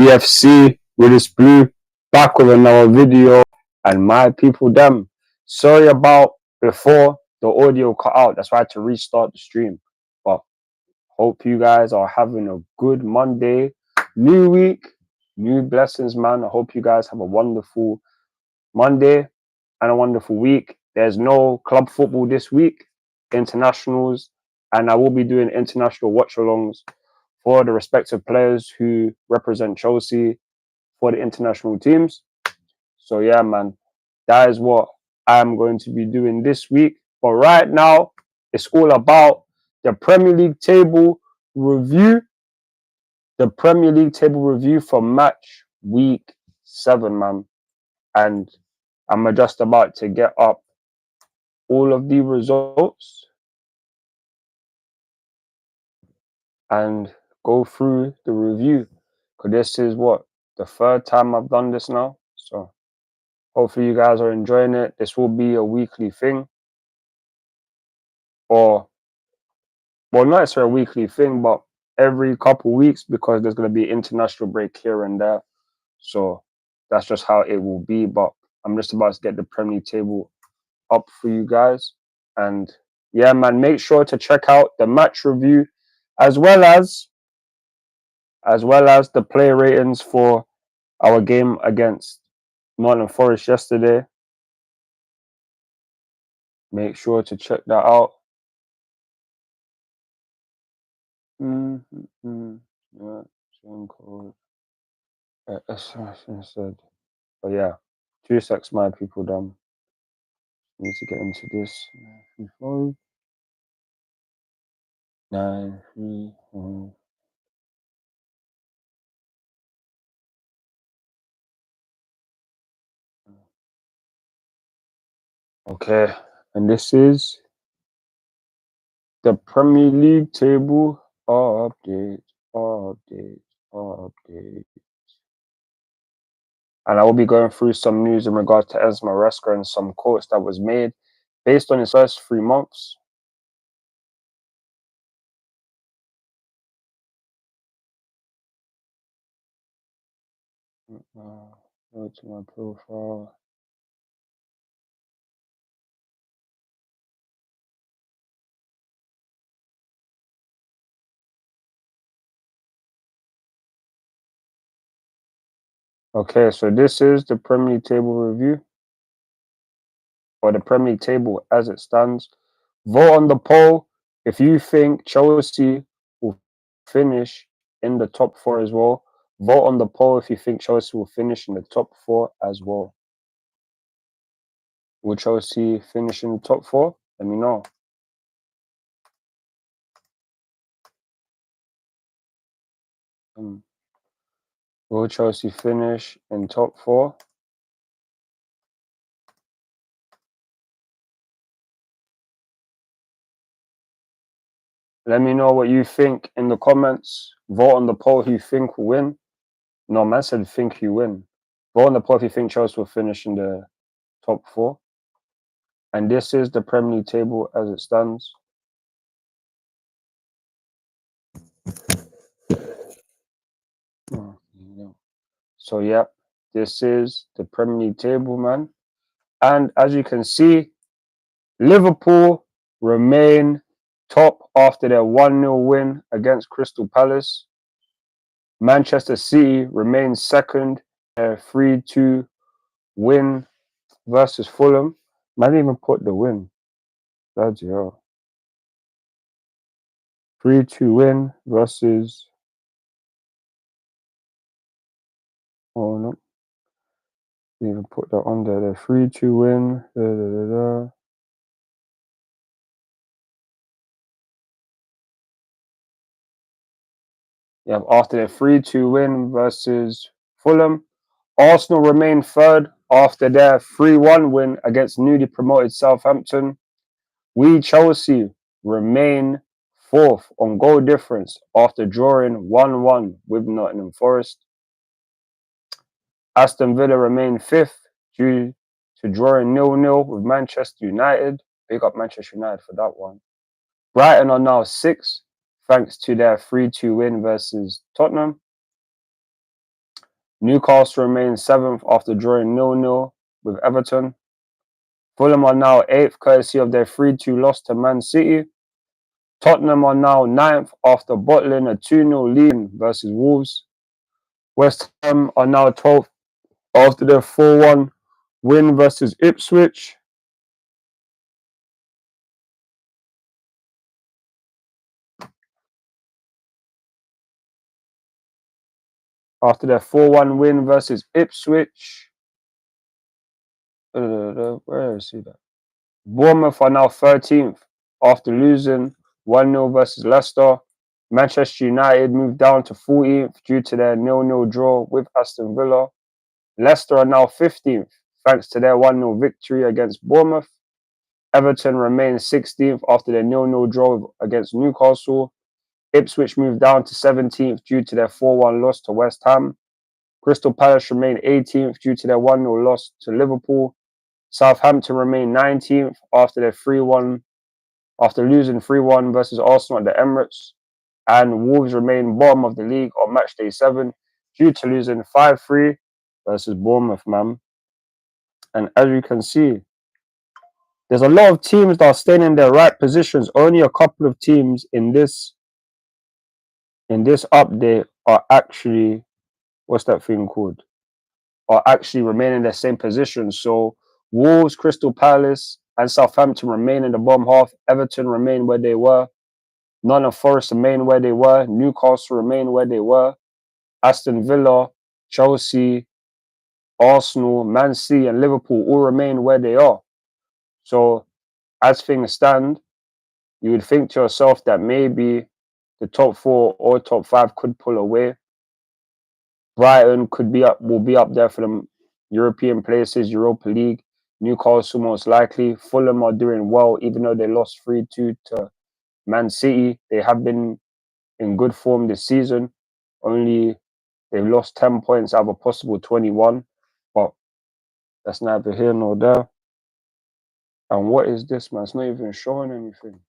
EFC, RealistBlue, back with another video, and my people them. Sorry about before the audio cut out, that's why I had to restart the stream. But hope you guys are having a good Monday, new week, new blessings, man. I hope you guys have a wonderful Monday and a wonderful week. There's no club football this week, internationals, and I will be doing international watch-alongs for the respective players who represent Chelsea for the international teams. So yeah, man, that is what I'm going to be doing this week. But right now, it's all about the Premier League table review. The Premier League table review for match week 7, man. And I'm just about to get up all of the results and go through the review. Because this is what, the third time I've done this now. So hopefully you guys are enjoying it. This will be a weekly thing. Or, well, not necessarily a weekly thing, but every couple weeks, because there's going to be international break here and there. So that's just how it will be. But I'm just about to get the Premier League table up for you guys. And yeah, man, make sure to check out the match review as well as the player ratings for our game against Nottingham Forest yesterday. Make sure to check that out. Yeah, same code. Said. But yeah, 2 secs, my people done. Need to get into this. 9, 3, 1. Okay, and this is the Premier League table update. And I will be going through some news in regards to Enzo Maresca and some quotes that was made based on his first 3 months. Go to my profile. Okay, so this is the Premier League table review, or the Premier League table as it stands. Vote on the poll if you think Chelsea will finish in the top 4 as well. Vote on the poll if you think Chelsea will finish in the top 4 as well. Will Chelsea finish in the top 4? Let me know. Will Chelsea finish in top 4? Let me know what you think in the comments. Vote on the poll who you think will win. No, man said think you win. Vote on the poll if you think Chelsea will finish in the top 4. And this is the Premier League table as it stands. So, yep, this is the Premier League table, man. And as you can see, Liverpool remain top after their 1-0 win against Crystal Palace. Manchester City remains second, a 3-2 win versus Fulham. Man didn't even put the win. Bloody hell. 3-2 win versus... Oh, no. Didn't even put that on there. The 3-2 win. Yeah, after their 3-2 win versus Fulham. Arsenal remain third after their 3-1 win against newly promoted Southampton. We, Chelsea, remain fourth on goal difference after drawing 1-1 with Nottingham Forest. Aston Villa remain fifth due to drawing 0-0 with Manchester United. Big up Manchester United for that one. Brighton are now sixth thanks to their 3-2 win versus Tottenham. Newcastle remain 7th after drawing 0-0 with Everton. Fulham are now 8th courtesy of their 3-2 loss to Man City. Tottenham are now 9th after bottling a 2-0 lead versus Wolves. West Ham are now 12th after their 4-1 win versus Ipswich. After their 4-1 win versus Ipswich. Where is he? Bournemouth are now 13th after losing 1-0 versus Leicester. Manchester United moved down to 14th due to their 0-0 draw with Aston Villa. Leicester are now 15th thanks to their 1-0 victory against Bournemouth. Everton remains 16th after their 0-0 draw against Newcastle. Ipswich moved down to 17th due to their 4-1 loss to West Ham. Crystal Palace remain 18th due to their 1-0 loss to Liverpool. Southampton remain 19th after losing 3-1 versus Arsenal at the Emirates. And Wolves remain bottom of the league on Matchday 7 due to losing 5-3 versus Bournemouth, man. And as you can see, there's a lot of teams that are staying in their right positions. Only a couple of teams in this update are actually, what's that thing called? Are actually remaining in their same position. So Wolves, Crystal Palace, and Southampton remain in the bottom half. Everton remain where they were. Nottingham Forest remain where they were. Newcastle remain where they were. Aston Villa, Chelsea, Arsenal, Man City, and Liverpool all remain where they are. So as things stand, you would think to yourself that maybe the top 4 or top 5 could pull away. Brighton will be up there for the European places, Europa League. Newcastle most likely. Fulham are doing well, even though they lost 3-2 to Man City. They have been in good form this season. Only they've lost 10 points out of a possible 21. But that's neither here nor there. And what is this, man? It's not even showing anything.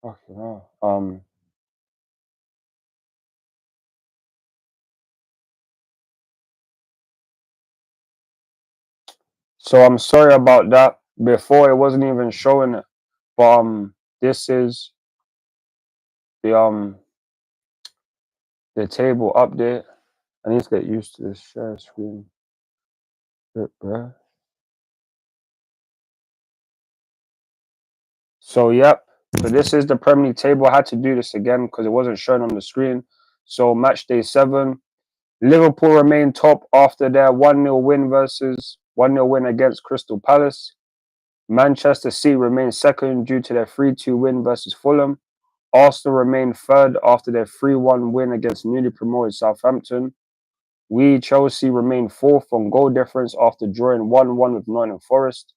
Okay, no. So I'm sorry about that. Before it wasn't even showing it. But this is the table update. I need to get used to this share screen. Bruh. So yep. So this is the Premier League table. I had to do this again because it wasn't shown on the screen. So match day 7. Liverpool remain top after their 1-0 win against Crystal Palace. Manchester City remains second due to their 3-2 win versus Fulham. Arsenal remain third after their 3-1 win against newly promoted Southampton. Chelsea remain fourth on goal difference after drawing 1-1 with Nottingham Forest.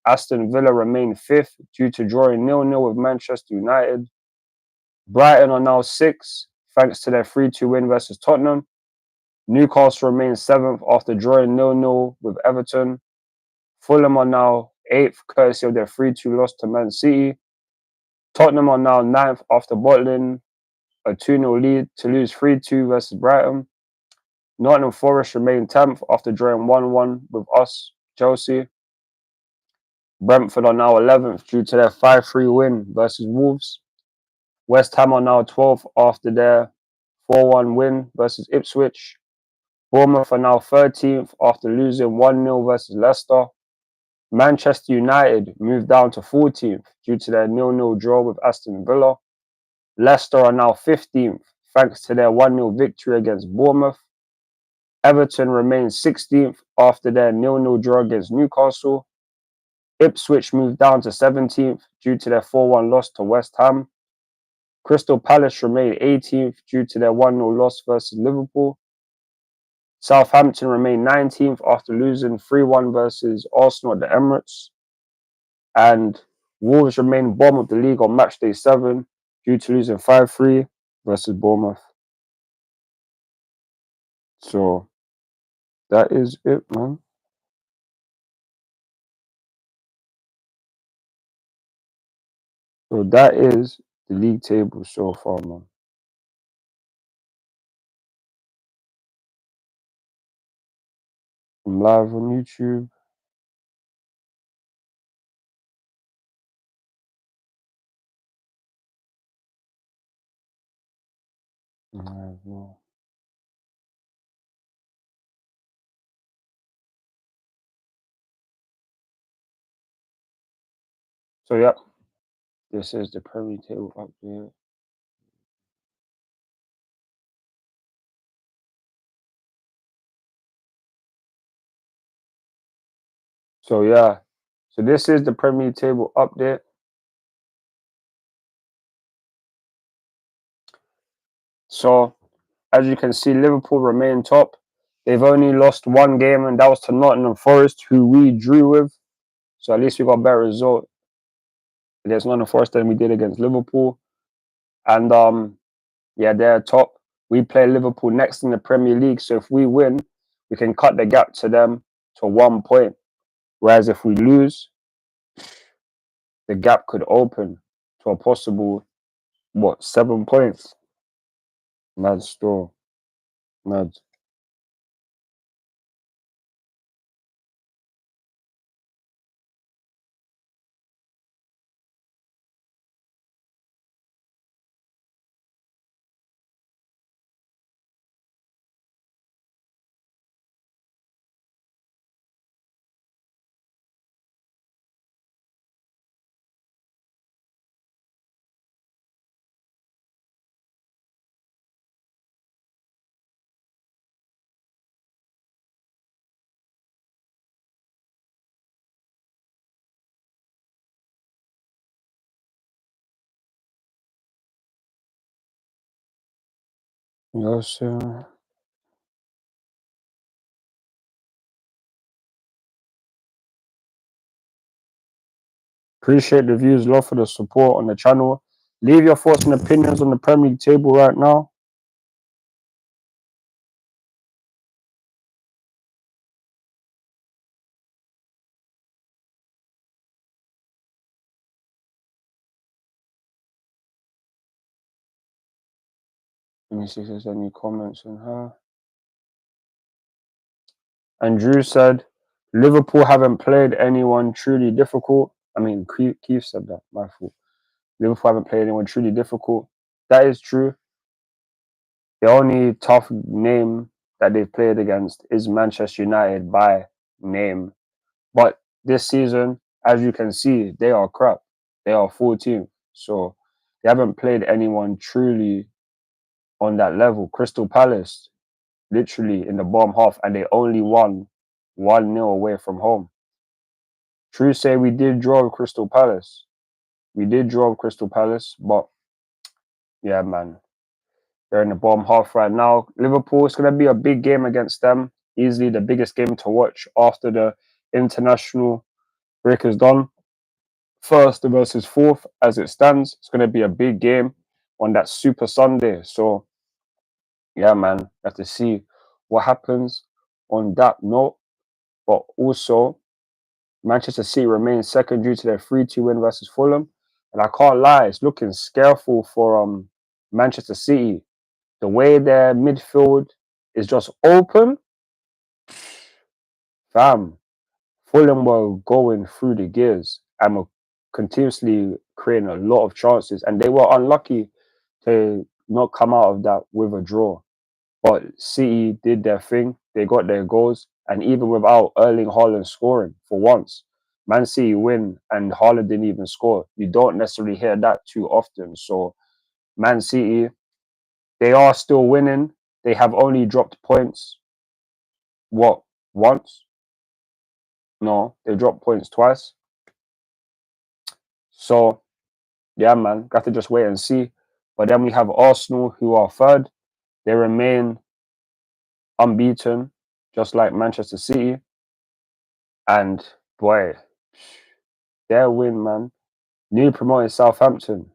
Aston Villa remain fifth due to drawing 0-0 with Manchester United. Brighton are now sixth thanks to their 3-2 win versus Tottenham. Newcastle remains seventh after drawing 0-0 with Everton. Fulham are now 8th courtesy of their 3-2 loss to Man City. Tottenham are now 9th after bottling a 2-0 lead to lose 3-2 versus Brighton. Nottingham Forest remain 10th after drawing 1-1 with Chelsea. Brentford are now 11th due to their 5-3 win versus Wolves. West Ham are now 12th after their 4-1 win versus Ipswich. Bournemouth are now 13th after losing 1-0 versus Leicester. Manchester United moved down to 14th due to their 0-0 draw with Aston Villa. Leicester are now 15th thanks to their 1-0 victory against Bournemouth. Everton remains 16th after their 0-0 draw against Newcastle. Ipswich moved down to 17th due to their 4-1 loss to West Ham. Crystal Palace remain 18th due to their 1-0 loss versus Liverpool. Southampton remain 19th after losing 3-1 versus Arsenal at the Emirates. And Wolves remain bottom of the league on matchday 7 due to losing 5-3 versus Bournemouth. So that is it, man. So that is the league table so far, man. I'm live on YouTube. So yep, this is the Premier table update. So yeah, so this is the Premier table update. So as you can see, Liverpool remain top. They've only lost one game, and that was to Nottingham Forest, who we drew with. So at least we got a better result against Nottingham Forest than we did against Liverpool. And yeah, they're top. We play Liverpool next in the Premier League, so if we win, we can cut the gap to them to 1 point. Whereas if we lose, the gap could open to a possible 7 points. Mad store. Mad. Yes, appreciate the views, love for the support on the channel. Leave your thoughts and opinions on the Premier League table right now. Let me see if there's any comments on her. And Drew said, Liverpool haven't played anyone truly difficult. I mean, Keith said that, my fault. Liverpool haven't played anyone truly difficult. That is true. The only tough name that they've played against is Manchester United by name. But this season, as you can see, they are crap. They are a full team. So they haven't played anyone truly on that level. Crystal Palace, literally in the bottom half, and they only won 1-0 away from home. True say we did draw with Crystal Palace. We did draw with Crystal Palace, but yeah, man. They're in the bottom half right now. Liverpool, it's going to be a big game against them. Easily the biggest game to watch after the international break is done. First versus fourth as it stands. It's going to be a big game on that Super Sunday. So, yeah, man, have to see what happens on that note. But also, Manchester City remains second due to their 3-2 win versus Fulham. And I can't lie, it's looking scareful for Manchester City. The way their midfield is just open, fam. Fulham were going through the gears and were continuously creating a lot of chances, and they were unlucky to not come out of that with a draw. But City did their thing; they got their goals, and even without Erling Haaland scoring for once, Man City win and Haaland didn't even score. You don't necessarily hear that too often. So, Man City, they are still winning. They have only dropped points. What? Once? No, they dropped points twice. So, yeah, man, got to just wait and see. But then we have Arsenal, who are third. They remain unbeaten, just like Manchester City. And boy, their win, man. Newly promoted Southampton.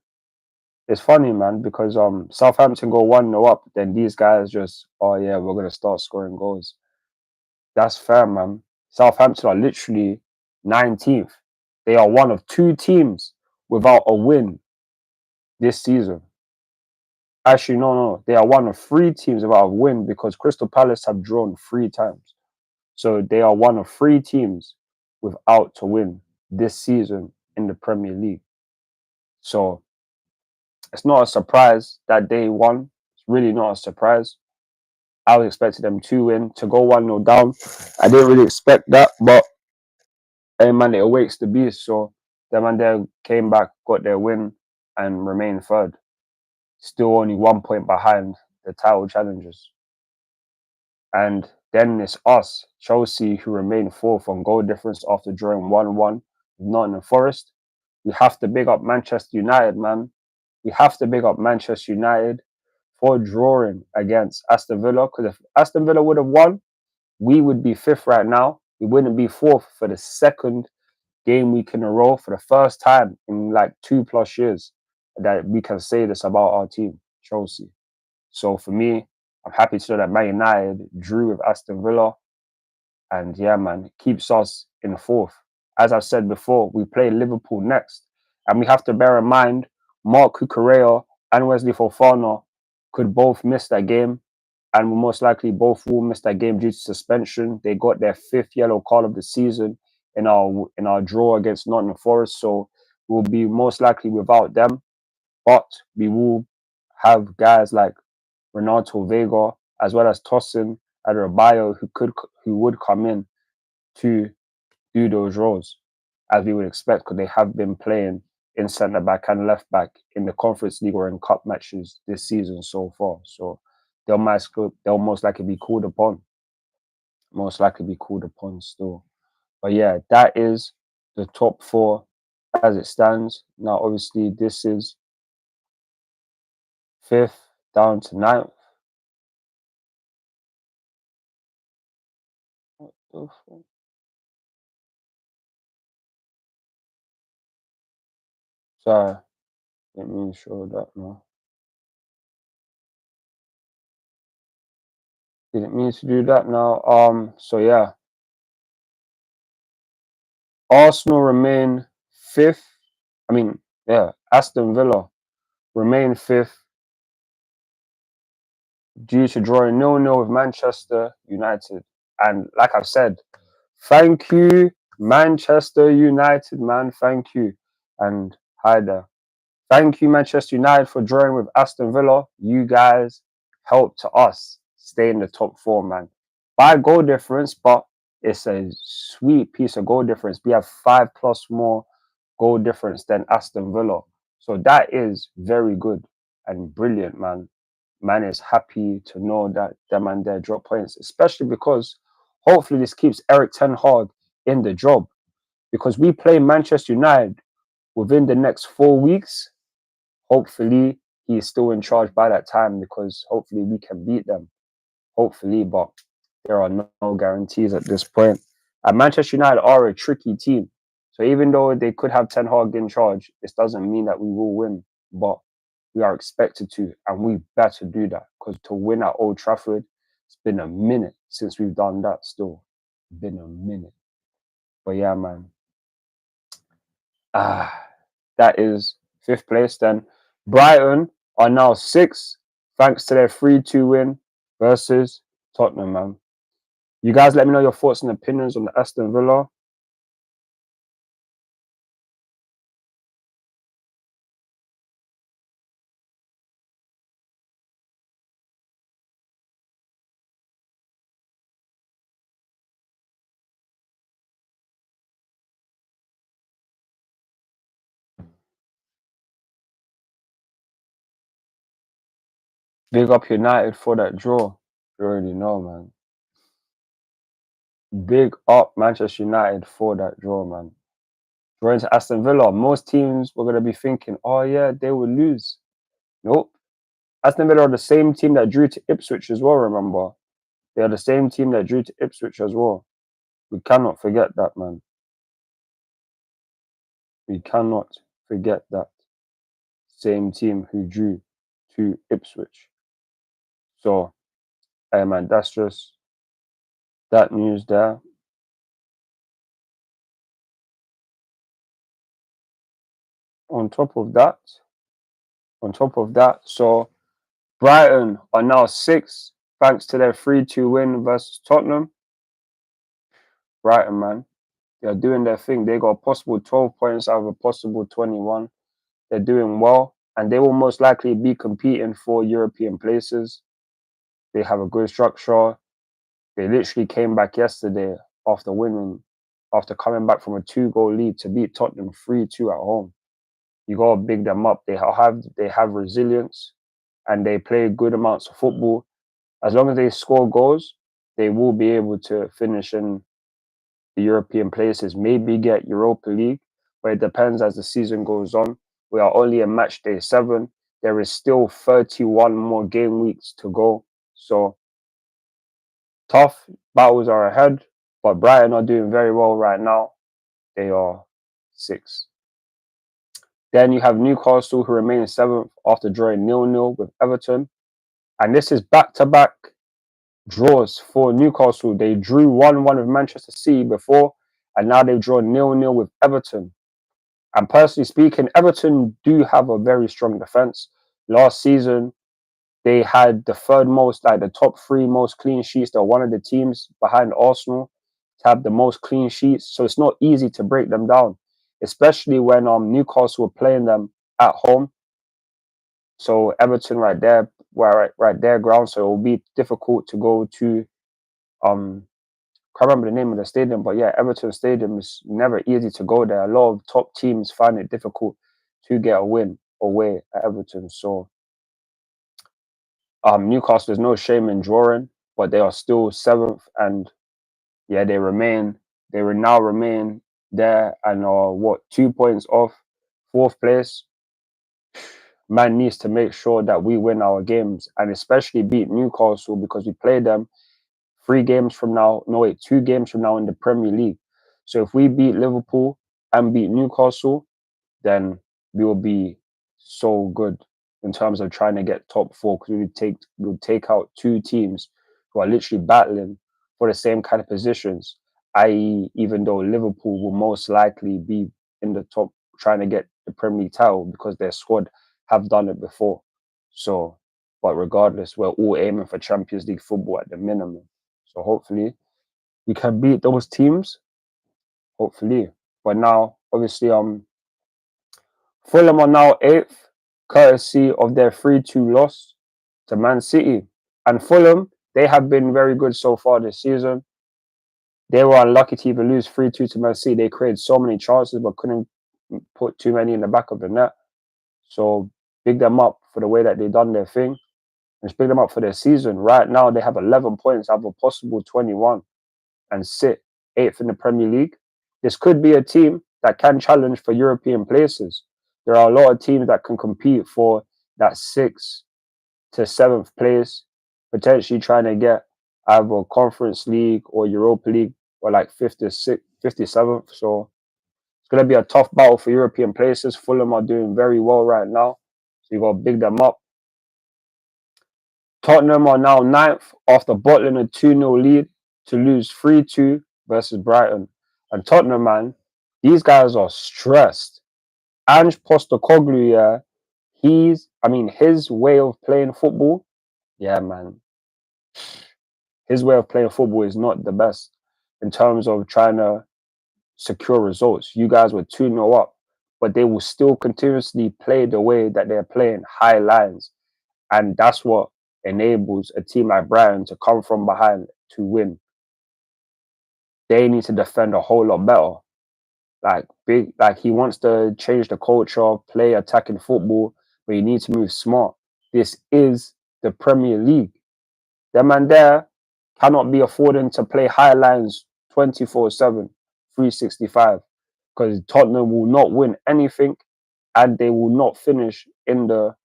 It's funny, man, because Southampton go 1-0 up, then these guys just, oh yeah, we're gonna start scoring goals. That's fair, man. Southampton are literally 19th. They are one of two teams without a win this season. Actually, no. They are one of three teams without a win because Crystal Palace have drawn 3 times. So they are one of 3 teams without to win this season in the Premier League. So it's not a surprise that they won. It's really not a surprise. I was expecting them to win, to go 1-0 down. I didn't really expect that, but hey man, it awakes the beast. So them and there came back, got their win, and remained third. Still only 1 point behind the title challengers. And then it's us, Chelsea, who remain fourth on goal difference after drawing 1-1 with Nottingham Forest. We have to big up Manchester United, man. We have to big up Manchester United for drawing against Aston Villa. Because if Aston Villa would have won, we would be fifth right now. We wouldn't be fourth for the second game week in a row, for the first time in like 2+ years that we can say this about our team, Chelsea. So for me, I'm happy to know that Man United drew with Aston Villa. And yeah, man, it keeps us in fourth. As I've said before, we play Liverpool next. And we have to bear in mind, Mark Cucurella and Wesley Fofana could both miss that game. And most likely both will miss that game due to suspension. They got their 5th yellow card of the season in our draw against Nottingham Forest. So we'll be most likely without them. But we will have guys like Renato Vega, as well as Tosin Adebayo, who would come in to do those roles, as we would expect, because they have been playing in centre back and left back in the Conference League or in cup matches this season so far. So they'll most likely be called upon. Most likely be called upon still. But yeah, that is the top 4 as it stands. Now, obviously, this is 5th down to 9th. Sorry, let me show that now. Didn't mean to do that now. So yeah, Arsenal remain 5th. Aston Villa remain 5th due to drawing 0-0 with Manchester United. And like I've said, thank you, Manchester United, man. Thank you. And hi there. Thank you, Manchester United, for drawing with Aston Villa. You guys helped us stay in the top 4, man. By goal difference, but it's a sweet piece of goal difference. We have 5+ more goal difference than Aston Villa. So that is very good and brilliant, man. Man is happy to know that them and their drop points, especially because hopefully this keeps Eric Ten Hag in the job. Because we play Manchester United within the next 4 weeks. Hopefully he is still in charge by that time, because hopefully we can beat them. Hopefully, but there are no guarantees at this point. And Manchester United are a tricky team. So even though they could have Ten Hag in charge, this doesn't mean that we will win. But we are expected to, and we better do that. Because to win at Old Trafford, it's been a minute since we've done that still. Been a minute. But yeah, man. That is 5th place. Then Brighton are now 6th, thanks to their 3-2 win versus Tottenham, man. You guys let me know your thoughts and opinions on the Aston Villa. Big up United for that draw. You already know, man. Big up Manchester United for that draw, man. Drawing to Aston Villa, most teams were going to be thinking, oh yeah, they will lose. Nope. Aston Villa are the same team that drew to Ipswich as well, remember? They are the same team that drew to Ipswich as well. We cannot forget that, man. We cannot forget that. Same team who drew to Ipswich. So, hey man, that's just that news there. On top of that, so Brighton are now 6th thanks to their 3-2 win versus Tottenham. Brighton, man. They're doing their thing. They got a possible 12 points out of a possible 21. They're doing well, and they will most likely be competing for European places. They have a good structure. They literally came back yesterday after coming back from a 2-goal lead to beat Tottenham 3-2 at home. You gotta big them up. They have resilience, and they play good amounts of football. As long as they score goals, they will be able to finish in the European places, maybe get Europa League, but it depends as the season goes on. We are only in match day 7. There is still 31 more game weeks to go. So tough battles are ahead, but Brighton are doing very well right now. They are 6. Then you have Newcastle, who remain 7th after drawing 0-0 with Everton. And this is back-to-back draws for Newcastle. They drew 1-1 with Manchester City before, and now they've drawn 0-0 with Everton. And personally speaking, Everton do have a very strong defence. Last season, they had the top 3 most clean sheets. They're one of the teams behind Arsenal to have the most clean sheets. So it's not easy to break them down, especially when Newcastle were playing them at home. So Everton right there, right there ground. So it will be difficult to go to can't remember the name of the stadium, but yeah, Everton Stadium is never easy to go there. A lot of top teams find it difficult to get a win away at Everton. So Newcastle, there's no shame in drawing, but they are still 7th, and yeah, they will now remain there and are 2 points off 4th place. Man needs to make sure that we win our games and especially beat Newcastle, because we play them 2 games from now in the Premier League. So if we beat Liverpool and beat Newcastle, then we will be so good in terms of trying to get top 4, because we would take out 2 teams who are literally battling for the same kind of positions, i.e., even though Liverpool will most likely be in the top trying to get the Premier League title because their squad have done it before. So, but regardless, we're all aiming for Champions League football at the minimum. So hopefully we can beat those teams. Hopefully. But now, obviously, Fulham are now 8th, courtesy of their 3-2 loss to Man City. And Fulham, they have been very good so far this season. They were unlucky to even lose 3-2 to Man City. They created so many chances but couldn't put too many in the back of the net. So big them up for the way that they done their thing. And just big them up for their season. Right now, they have 11 points out of a possible 21 and sit 8th in the Premier League. This could be a team that can challenge for European places. There are a lot of teams that can compete for that 6th to 7th place, potentially trying to get either Conference League or Europa League, or like 5th to 6th, 5th to 7th. So it's going to be a tough battle for European places. Fulham are doing very well right now, so you got to big them up. Tottenham are now 9th after bottling a 2-0 lead to lose 3-2 versus Brighton. And Tottenham, man, these guys are stressed. Ange Postecoglou, yeah, his way of playing football, yeah, man. His way of playing football is not the best in terms of trying to secure results. You guys were 2-0 up, but they will still continuously play the way that they're playing, high lines. And that's what enables a team like Brighton to come from behind to win. They need to defend a whole lot better. Like he wants to change the culture, play attacking football, but you need to move smart. This is the Premier League. The man there cannot be affording to play high lines 24/7, 365, because Tottenham will not win anything and they will not finish in the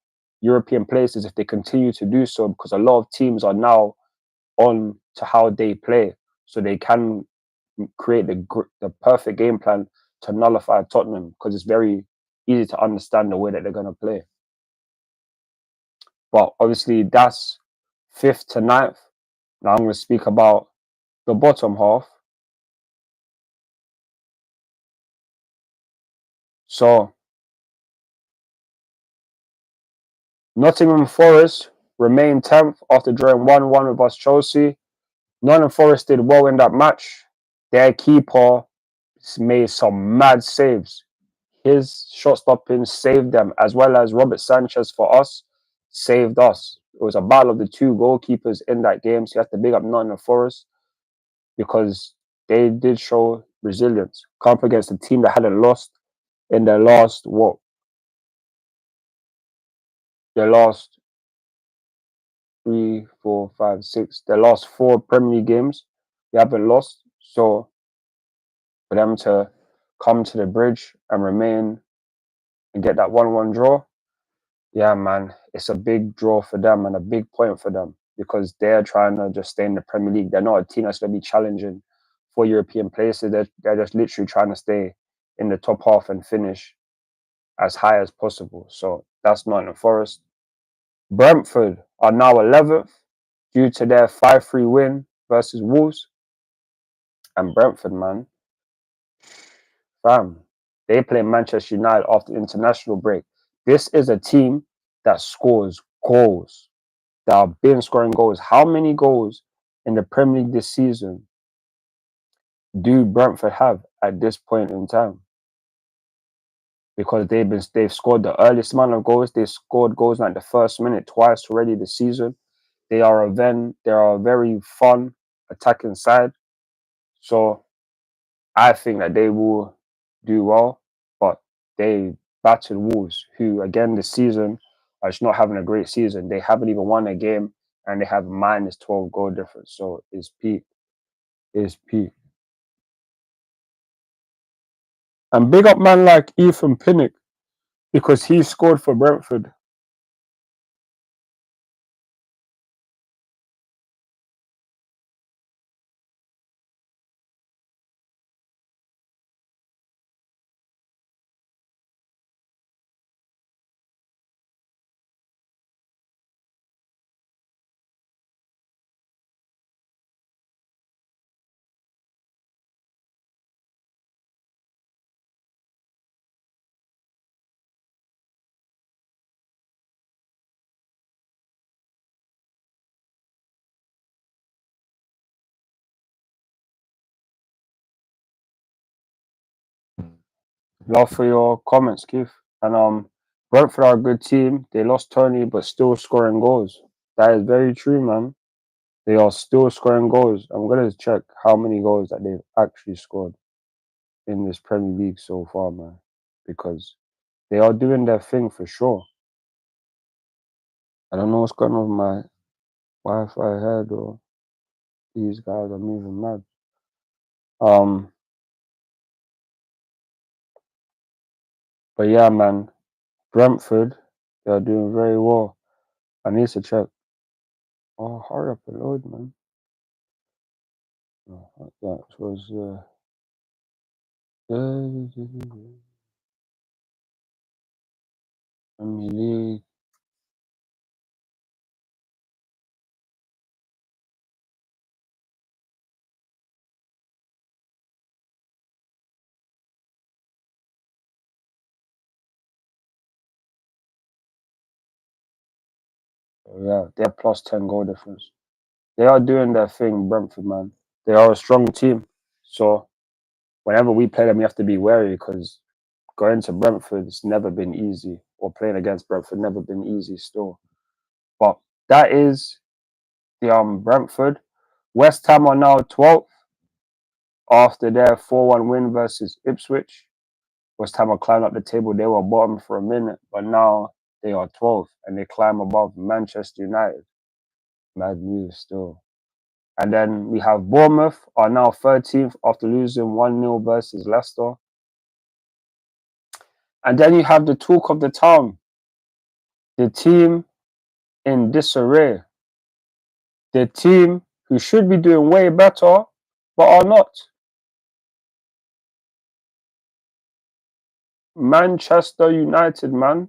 European places if they continue to do so, because a lot of teams are now on to how they play, so they can create the perfect game plan to nullify Tottenham, because it's very easy to understand the way that they're going to play. But obviously, that's 5th to 9th. Now I'm going to speak about the bottom half. So Nottingham Forest remained 10th after drawing 1-1 with us Chelsea. Nottingham Forest did well in that match. Their keeper made some mad saves. His shot stopping saved them, as well as Robert Sanchez for us saved us. It was a battle of the two goalkeepers in that game. So you have to big up Nottingham Forest because they did show resilience. Come up against a team that hadn't lost in their last what? Their last 3, 4, 5, 6. Their last 4 Premier League games, they haven't lost. So for them to come to the bridge and remain and get that 1-1 draw, yeah, man, it's a big draw for them and a big point for them because they're trying to just stay in the Premier League. They're not a team that's going to be challenging for European places. They're just literally trying to stay in the top half and finish as high as possible. So that's Nottingham Forest. Brentford are now 11th due to their 5-3 win versus Wolves. And Brentford, man, fam, they play Manchester United after international break. This is a team that scores goals, that have been scoring goals. How many goals in the Premier League this season do Brentford have at this point in time? Because they've scored the earliest amount of goals. They've scored goals like the first minute twice already this season. They are a very fun attacking side. So I think that they will do well, but they battered Wolves, who again this season are just not having a great season. They haven't even won a game and they have minus 12 goal difference. So it's peak. It's peak. And big up man like Ethan Pinnock because he scored for Brentford. Love for your comments, Keith. And Brentford are a good team. They lost Tony, but still scoring goals. That is very true, man. They are still scoring goals. I'm gonna check how many goals that they've actually scored in this Premier League so far, man, because they are doing their thing for sure. I don't know what's going on with my Wi-Fi head or these guys are moving mad. But yeah, man, Brentford, they are doing very well. I need to check. Oh, hurry up and load, man. Oh, that was Premier League. Yeah, they're plus 10 goal difference. They are doing their thing, Brentford, man. They are a strong team. So whenever we play them, we have to be wary because going to Brentford, it's never been easy. Or playing against Brentford, never been easy still. But that is the Brentford. West Ham are now 12th after their 4-1 win versus Ipswich. West Ham are climbing up the table. They were bottom for a minute, but now they are 12th and they climb above Manchester United. Mad news still. And then we have Bournemouth are now 13th after losing 1-0 versus Leicester. And then you have the talk of the town, the team in disarray, the team who should be doing way better but are not. Manchester United, man.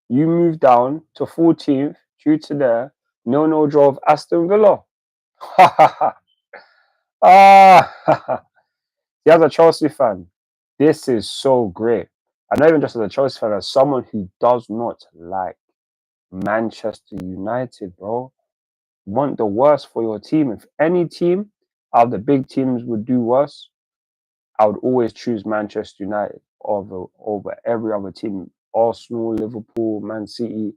You moved down to 14th due to their 0-0 draw of Aston Villa. Ha ha ha. Ah, as a Chelsea fan, this is so great. And not even just as a Chelsea fan, as someone who does not like Manchester United, bro. Want the worst for your team. If any team out of the big teams would do worse, I would always choose Manchester United over every other team. Arsenal, Liverpool, Man City,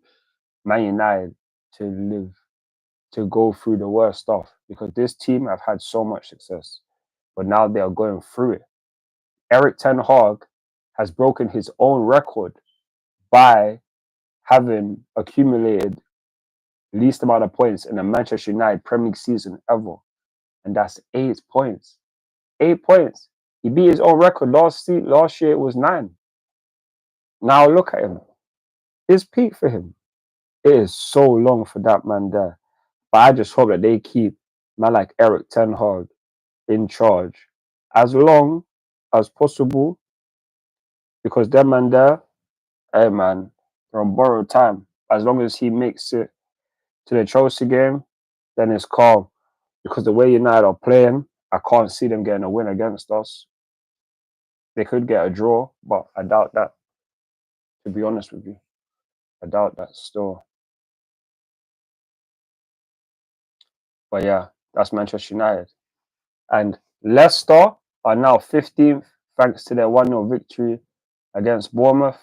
Man United to go through the worst stuff because this team have had so much success, but now they are going through it. Eric Ten Hag has broken his own record by having accumulated least amount of points in a Manchester United Premier League season ever, and that's 8 points. 8 points. He beat his own record last year. It was 9. Now look at him. It's peak for him. It is so long for that man there. But I just hope that they keep man like Eric Ten Hag in charge as long as possible because that man there, hey man, they're on borrowed time. As long as he makes it to the Chelsea game, then it's calm. Because the way United are playing, I can't see them getting a win against us. They could get a draw, but I doubt that. To be honest with you, I doubt that still. But yeah, that's Manchester United. And Leicester are now 15th thanks to their 1-0 victory against Bournemouth.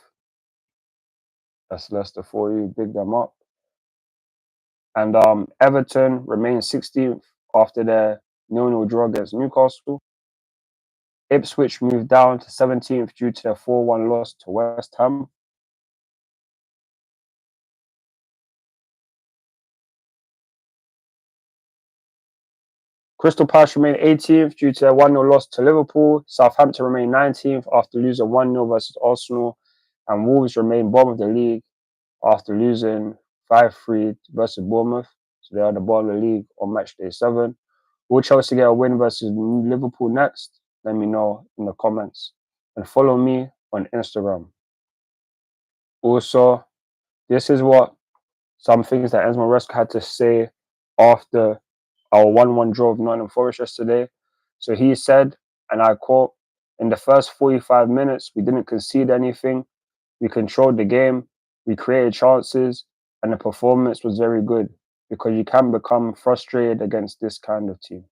That's Leicester for you. Big them up. And Everton remains 16th after their 0-0 draw against Newcastle. Ipswich moved down to 17th due to their 4-1 loss to West Ham. Crystal Palace remain 18th due to their 1-0 loss to Liverpool. Southampton remain 19th after losing 1-0 versus Arsenal. And Wolves remain bottom of the league after losing 5-3 versus Bournemouth. So they are the bottom of the league on Matchday 7. Will Chelsea get a win versus Liverpool next? Let me know in the comments. And follow me on Instagram. Also, this is what some things that Enzo Maresca had to say after our 1-1 draw of Nottingham Forest yesterday. So he said, and I quote, "In the first 45 minutes, we didn't concede anything. We controlled the game. We created chances, and the performance was very good because you can become frustrated against this kind of team."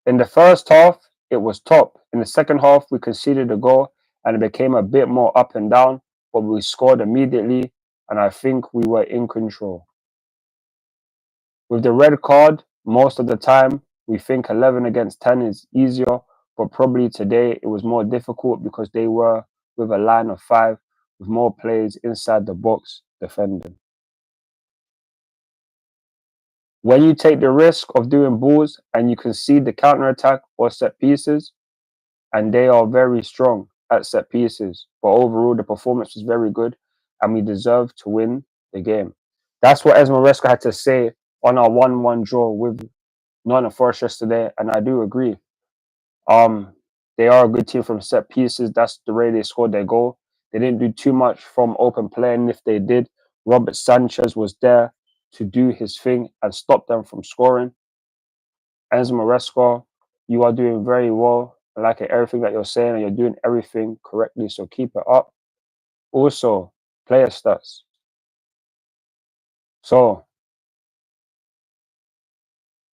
In the first half, it was top. In the second half, we conceded a goal and it became a bit more up and down, but we scored immediately, and I think we were in control. With the red card, most of the time, we think 11 against 10 is easier, but probably today it was more difficult because they were with a line of 5 with more players inside the box defending. When you take the risk of doing balls and you concede the counter-attack or set pieces, and they are very strong at set pieces, but overall the performance was very good and we deserve to win the game. That's what Enzo Maresca had to say on our 1-1 draw with Nottingham Forest yesterday, and I do agree. They are a good team from set pieces. That's the way they scored their goal. They didn't do too much from open play, and if they did, Robert Sanchez was there to do his thing and stop them from scoring. Enzo Maresca, you are doing very well. I like everything that you're saying, and you're doing everything correctly, so keep it up. Also, player stats. So,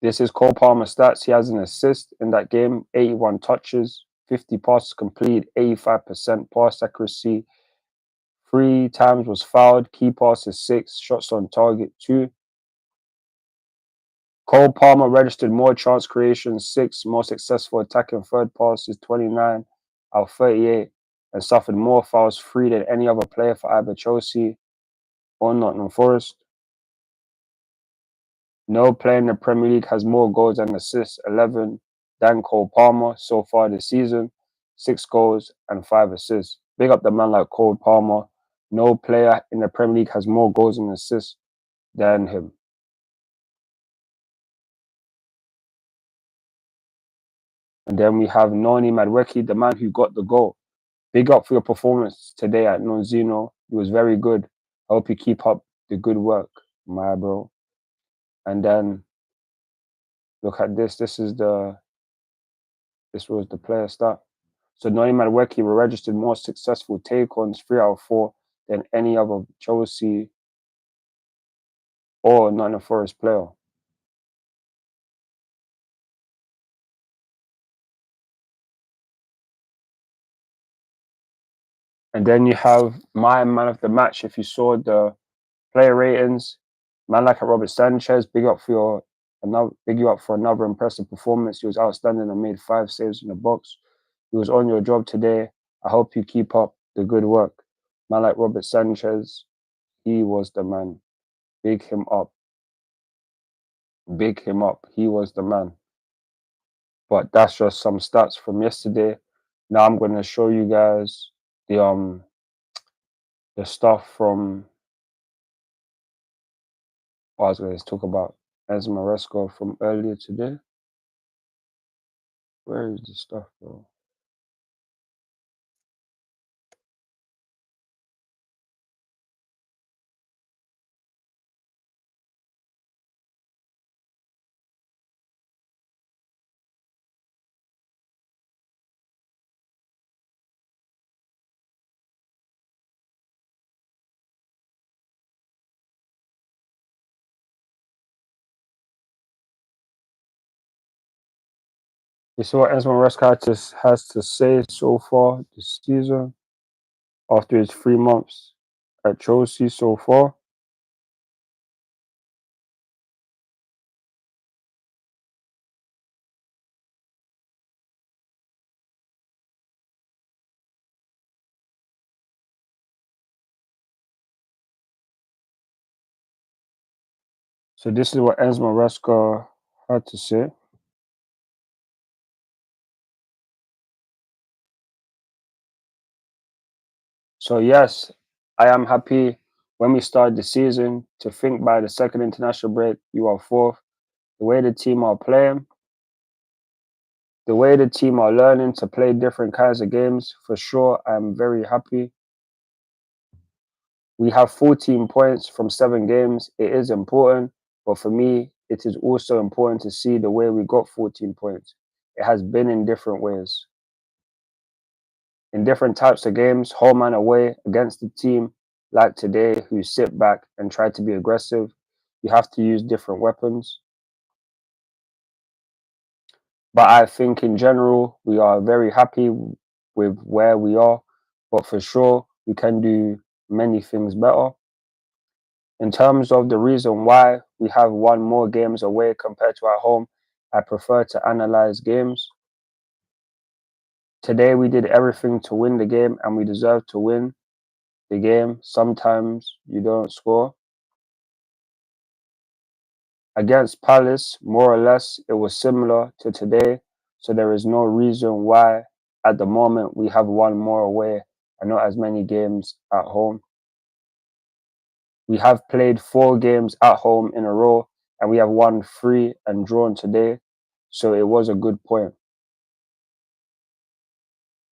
this is Cole Palmer stats. He has an assist in that game, 81 touches, 50 passes complete, 85% pass accuracy. 3 times was fouled, key passes 6, shots on target 2. Cole Palmer registered more chance creations 6, more successful attacking third passes 29 out of 38, and suffered more fouls 3 than any other player for either Chelsea or Nottingham Forest. No player in the Premier League has more goals and assists, 11, than Cole Palmer so far this season, 6 goals and 5 assists. Big up the man like Cole Palmer. No player in the Premier League has more goals and assists than him. And then we have Noni Madueke, the man who got the goal. Big up for your performance today at Nonzino. It was very good. I hope you keep up the good work, my bro. And then look at this. This was the player stat. So Noni Madueke registered more successful take-ons, 3 out of 4, than any other Chelsea or Nottingham Forest player. And then you have my man of the match. If you saw the player ratings, man like Robert Sanchez, big up for another impressive performance. He was outstanding and made 5 saves in the box. He was on your job today. I hope you keep up the good work. Man like Robert Sanchez, he was the man. Big him up. Big him up. He was the man. But that's just some stats from yesterday. Now I'm gonna show you guys the stuff from I was going to talk about Enzo Maresca from earlier today. Where is the stuff, bro? You see what Enzo Maresca has to say so far this season after his 3 months at Chelsea so far. So this is what Enzo Maresca had to say. So yes, I am happy when we started the season to think by the second international break, you are fourth. The way the team are playing, the way the team are learning to play different kinds of games, for sure, I'm very happy. We have 14 points from 7 games. It is important, but for me, it is also important to see the way we got 14 points. It has been in different ways, in different types of games, home and away, against the team like today who sit back and try to be aggressive. You have to use different weapons. But I think in general, we are very happy with where we are. But for sure, we can do many things better. In terms of the reason why we have 1 more games away compared to at home, I prefer to analyze games. Today we did everything to win the game and we deserve to win the game. Sometimes you don't score. Against Palace, more or less, it was similar to today. So there is no reason why at the moment we have 1 more away and not as many games at home. We have played 4 games at home in a row and we have won 3 and drawn today. So it was a good point.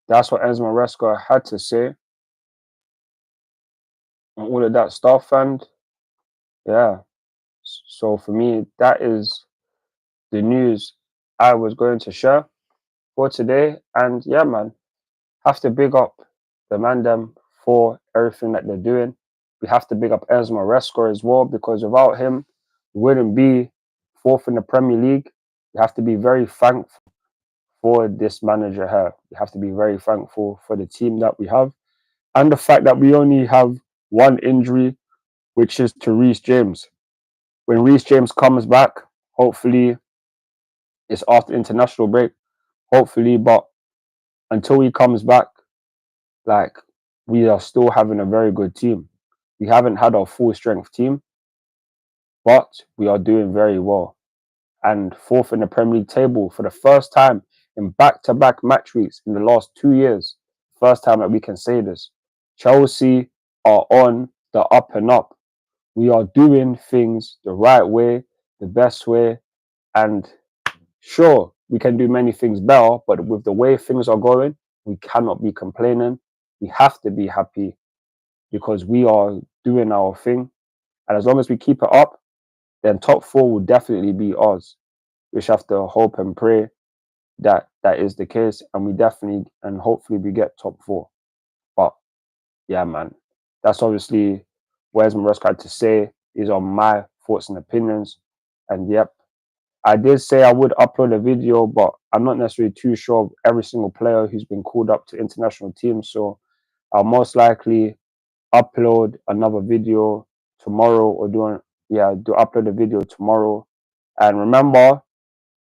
That's what Enzo Maresca had to say and all of that stuff. And yeah, so for me, that is the news I was going to share for today. And yeah, man, have to big up the man them for everything that they're doing. We have to big up Enzo Maresca as well because without him, we wouldn't be 4th in the Premier League. We have to be very thankful for this manager here. We have to be very thankful for the team that we have and the fact that we only have 1 injury, which is to Reece James. When Reece James comes back, hopefully it's after international break, hopefully, but until he comes back, like we are still having a very good team. We haven't had our full strength team, but we are doing very well. And 4th in the Premier League table for the first time in back-to-back match weeks in the last 2 years. First time that we can say this. Chelsea are on the up and up. We are doing things the right way, the best way, and sure, we can do many things better, but with the way things are going, we cannot be complaining. We have to be happy because we are doing our thing. And as long as we keep it up, then top 4 will definitely be ours. We just have to hope and pray that that is the case, and we definitely and hopefully we get top 4. But yeah, man, that's obviously what Maresca had to say. These are my thoughts and opinions. And yep, I did say I would upload a video, but I'm not necessarily too sure of every single player who's been called up to international teams. So I'll most likely upload another video tomorrow, or upload a video tomorrow. And remember,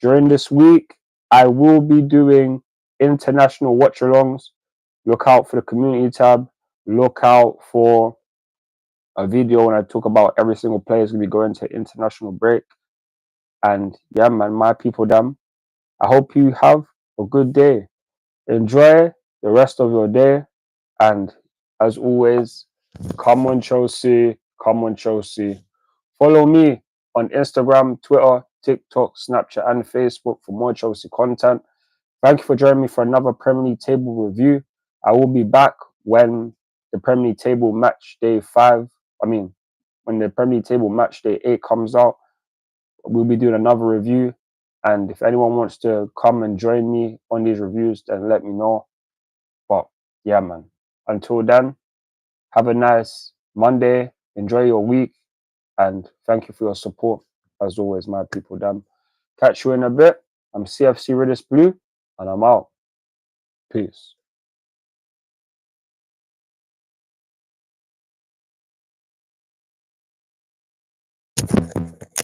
during this week, I will be doing international watch-alongs. Look out for the community tab. Look out for a video when I talk about every single player is going to be going to international break. And yeah, man, my people, them. I hope you have a good day. Enjoy the rest of your day. And as always, come on, Chelsea. Come on, Chelsea. Follow me on Instagram, Twitter, TikTok, Snapchat, and Facebook for more Chelsea content. Thank you for joining me for another Premier League table review. I will be back when the Premier League table match day 5, when the Premier League table match day 8 comes out. We'll be doing another review. And if anyone wants to come and join me on these reviews, then let me know. But yeah, man. Until then, have a nice Monday. Enjoy your week. And thank you for your support. As always, my people, damn. Catch you in a bit. I'm CFC RealistBlue, and I'm out. Peace.